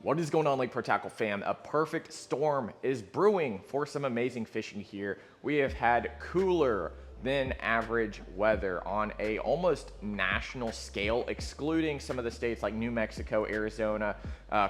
What is going on, Lake Pro Tackle fam? A perfect storm is brewing for some amazing fishing here. We have had cooler than average weather on a almost national scale, excluding some of the states like New Mexico, Arizona,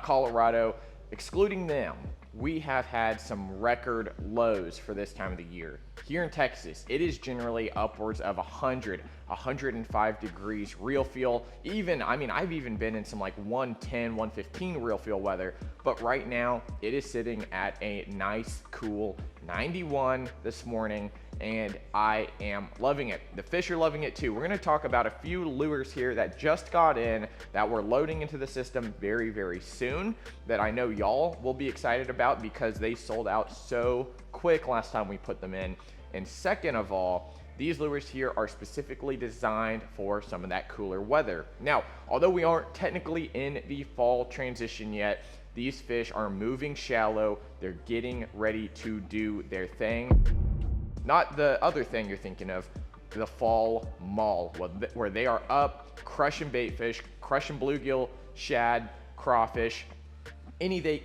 Colorado. Excluding them, we have had some record lows for this time of the year. Here in Texas, it is generally upwards of 100, 105 degrees real feel. I've even been in some like 110, 115 real feel weather, but right now it is sitting at a nice, cool 91 this morning, and I am loving it. The fish are loving it too. We're gonna talk about a few lures here that just got in that we're loading into the system very, very soon that I know y'all will be excited about because they sold out so quick last time we put them in. And second of all, these lures here are specifically designed for some of that cooler weather. Now, although we aren't technically in the fall transition yet, these fish are moving shallow. They're getting ready to do their thing. Not the other thing you're thinking of, the fall maul, where they are up crushing bait fish, crushing bluegill, shad, crawfish, anything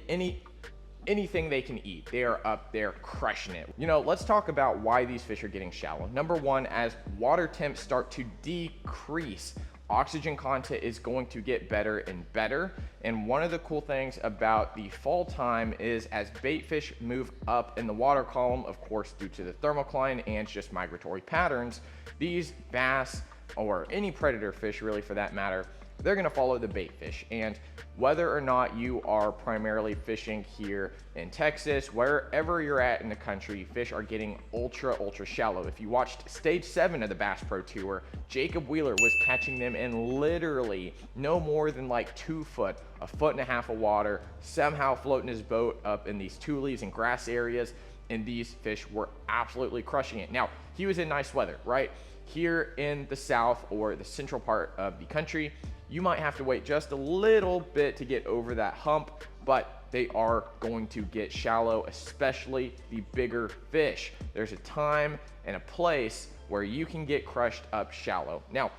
they can eat. They are up there crushing it. Let's talk about why these fish are getting shallow. Number one, as water temps start to decrease, oxygen content is going to get better and better. And one of the cool things about the fall time is as bait fish move up in the water column, of course, due to the thermocline and just migratory patterns, these bass or any predator fish really for that matter, they're gonna follow the bait fish. And whether or not you are primarily fishing here in Texas, wherever you're at in the country, fish are getting ultra shallow. If you watched stage 7 of the Bass Pro Tour, Jacob Wheeler was catching them in literally no more than like 2 foot, a foot and a half of water, somehow floating his boat up in these tules and grass areas, and these fish were absolutely crushing it. Now, he was in nice weather, right? Here in the south or the central part of the country, you might have to wait just a little bit to get over that hump, but they are going to get shallow, especially the bigger fish. There's a time and a place where you can get crushed up shallow. Now,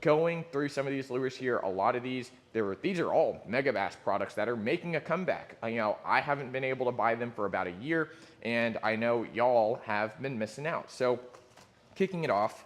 going through some of these lures here, a lot of these are all MEGABASS products that are making a comeback. I haven't been able to buy them for about a year, and I know y'all have been missing out. So kicking it off,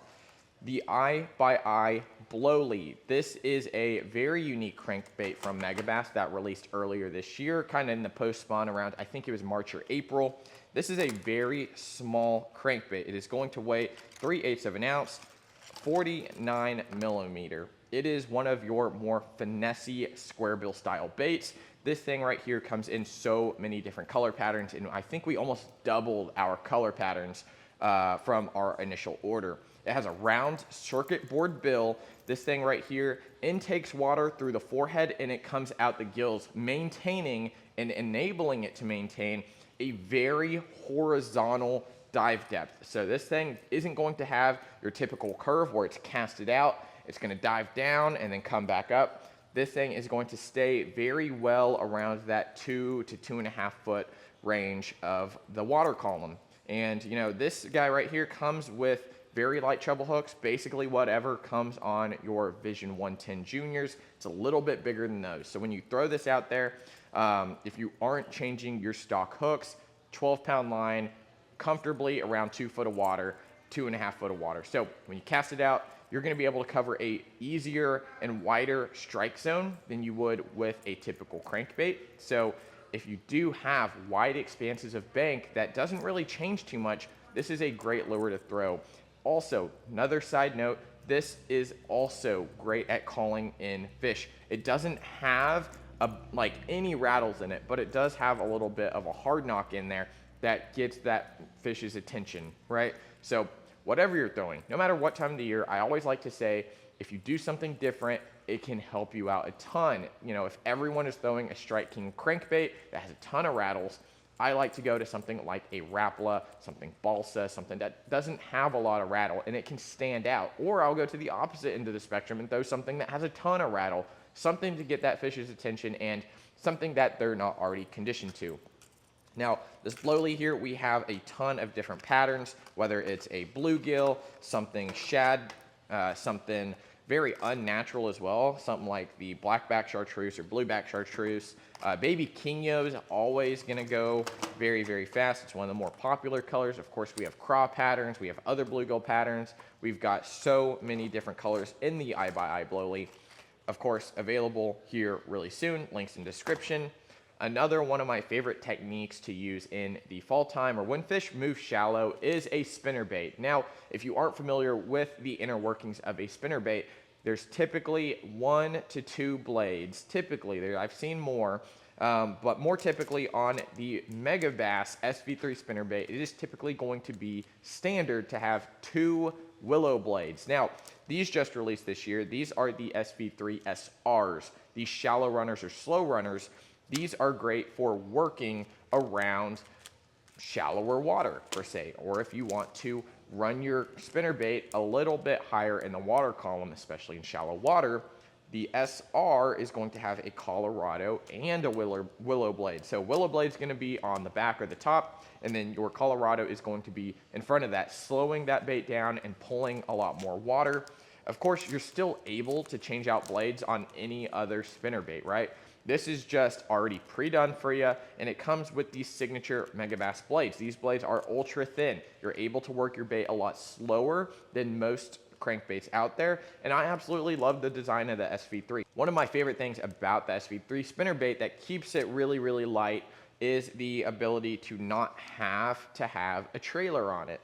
the Eye by Eye Blow Lead. This is a very unique crankbait from MEGABASS that released earlier this year, kind of in the post spawn around, I think it was March or April. This is a very small crankbait. It is going to weigh 3/8 of an ounce, 49 millimeter. It is one of your more finessey square bill style baits. This thing right here comes in so many different color patterns, and I think we almost doubled our color patterns from our initial order. It has a round circuit board bill. This thing right here intakes water through the forehead and it comes out the gills, maintaining and enabling it to maintain a very horizontal dive depth. So this thing isn't going to have your typical curve where it's casted out. It's going to dive down and then come back up. This thing is going to stay very well around that 2 to 2.5 foot range of the water column. And this guy right here comes with very light treble hooks, basically whatever comes on your Vision 110 Juniors. It's a little bit bigger than those. So when you throw this out there, if you aren't changing your stock hooks, 12-pound line, comfortably around 2 foot of water, 2.5 foot of water. So when you cast it out, you're gonna be able to cover a easier and wider strike zone than you would with a typical crankbait. So if you do have wide expanses of bank that doesn't really change too much, this is a great lure to throw. Also, another side note, this is also great at calling in fish. It doesn't have like any rattles in it, but it does have a little bit of a hard knock in there that gets that fish's attention, right? So whatever you're throwing, no matter what time of the year, I always like to say, if you do something different, it can help you out a ton. If everyone is throwing a Strike King crankbait that has a ton of rattles, I like to go to something like a Rapala, something balsa, something that doesn't have a lot of rattle and it can stand out. Or I'll go to the opposite end of the spectrum and throw something that has a ton of rattle, something to get that fish's attention and something that they're not already conditioned to. Now, this blow lead here, we have a ton of different patterns, whether it's a bluegill, something shad, something very unnatural as well. Something like the blackback chartreuse or blueback chartreuse. Baby Kingo is always gonna go very, very fast. It's one of the more popular colors. Of course, we have craw patterns, we have other bluegill patterns. We've got so many different colors in the Eye by Eye Blowly. Of course, available here really soon, links in description. Another one of my favorite techniques to use in the fall time or when fish move shallow is a spinnerbait. Now, if you aren't familiar with the inner workings of a spinnerbait, there's typically 1 to 2 blades. Typically, I've seen more, but more typically on the MEGABASS SV3 spinnerbait, it is typically going to be standard to have 2 willow blades. Now, these just released this year. These are the SV3 SRs, these shallow runners or slow runners. These are great for working around shallower water, per se, or if you want to run your spinnerbait a little bit higher in the water column, especially in shallow water, the SR is going to have a Colorado and a willow blade. So willow blade is going to be on the back or the top, and then your Colorado is going to be in front of that, slowing that bait down and pulling a lot more water. Of course, you're still able to change out blades on any other spinnerbait, right? This is just already pre-done for you, and it comes with these signature MEGABASS blades. These blades are ultra thin. You're able to work your bait a lot slower than most crankbaits out there, and I absolutely love the design of the SV3. One of my favorite things about the SV3 spinnerbait that keeps it really, really light is the ability to not have to have a trailer on it.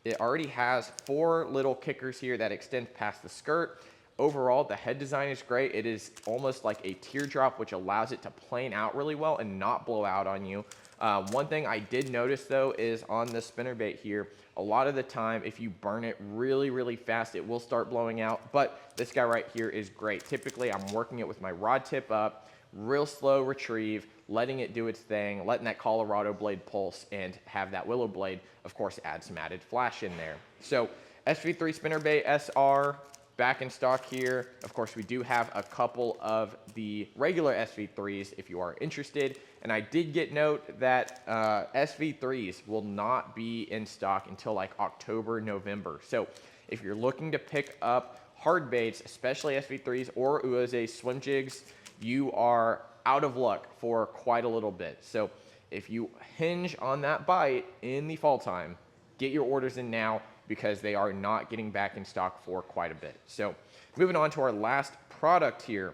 It already has 4 little kickers here that extend past the skirt. Overall, the head design is great. It is almost like a teardrop, which allows it to plane out really well and not blow out on you. One thing I did notice though is on the spinnerbait here, a lot of the time, if you burn it really, really fast, it will start blowing out. But this guy right here is great. Typically, I'm working it with my rod tip up, real slow retrieve, letting it do its thing, letting that Colorado blade pulse and have that willow blade, of course, add some added flash in there. So SV3 spinnerbait SR, back in stock here. Of course, we do have a couple of the regular SV3s if you are interested. And I did get note that SV3s will not be in stock until like October, November. So if you're looking to pick up hard baits, especially SV3s or Uoze swim jigs, you are out of luck for quite a little bit. So if you hinge on that bite in the fall time, get your orders in now, because they are not getting back in stock for quite a bit. So moving on to our last product here,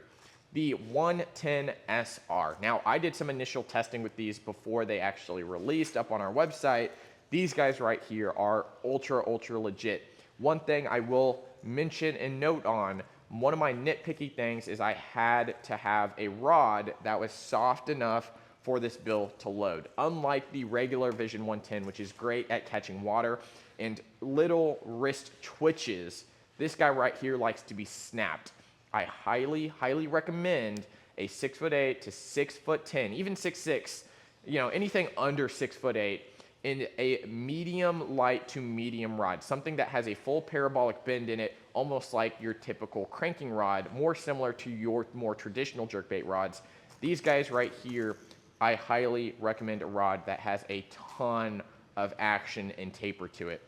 the 110 SR. Now, I did some initial testing with these before they actually released up on our website. These guys right here are ultra, ultra legit. One thing I will mention and note on, one of my nitpicky things is I had to have a rod that was soft enough for this bill to load. Unlike the regular Vision 110, which is great at catching water and little wrist twitches, this guy right here likes to be snapped. I highly, highly recommend a 6'8" to 6'10", even 6'6", you know, anything under 6'8", in a medium light to medium rod, something that has a full parabolic bend in it, almost like your typical cranking rod, more similar to your more traditional jerkbait rods. These guys right here, I highly recommend a rod that has a ton of action and taper to it.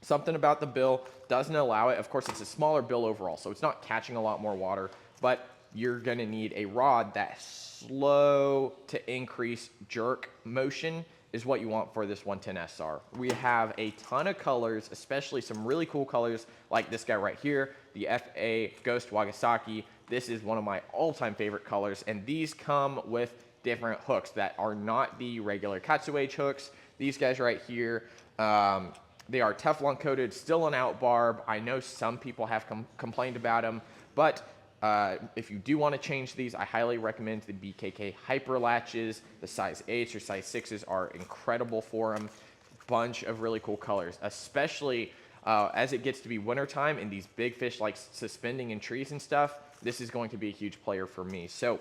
Something about the bill doesn't allow it. Of course, it's a smaller bill overall, so it's not catching a lot more water, but you're gonna need a rod that's slow to increase jerk motion is what you want for this 110 SR. We have a ton of colors, especially some really cool colors like this guy right here, the FA Ghost Wagasaki. This is one of my all-time favorite colors, and these come with different hooks that are not the regular Katsuage hooks. These guys right here, they are Teflon coated, still an out barb. I know some people have complained about them, but if you do want to change these, I highly recommend the BKK Hyper Latches. The size 8s or size 6s are incredible for them. Bunch of really cool colors, especially as it gets to be wintertime and these big fish like suspending in trees and stuff. This is going to be a huge player for me. So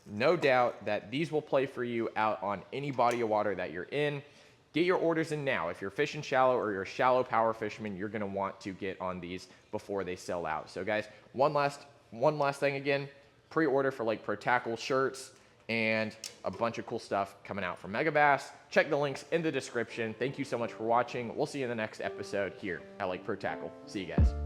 no doubt that these will play for you out on any body of water that you're in. Get your orders in now. If you're fishing shallow or you're a shallow power fisherman, you're gonna want to get on these before they sell out. So guys, one last thing again, pre-order for Lake Pro Tackle shirts and a bunch of cool stuff coming out from MEGABASS. Check the links in the description. Thank you so much for watching. We'll see you in the next episode here at Lake Pro Tackle. See you guys.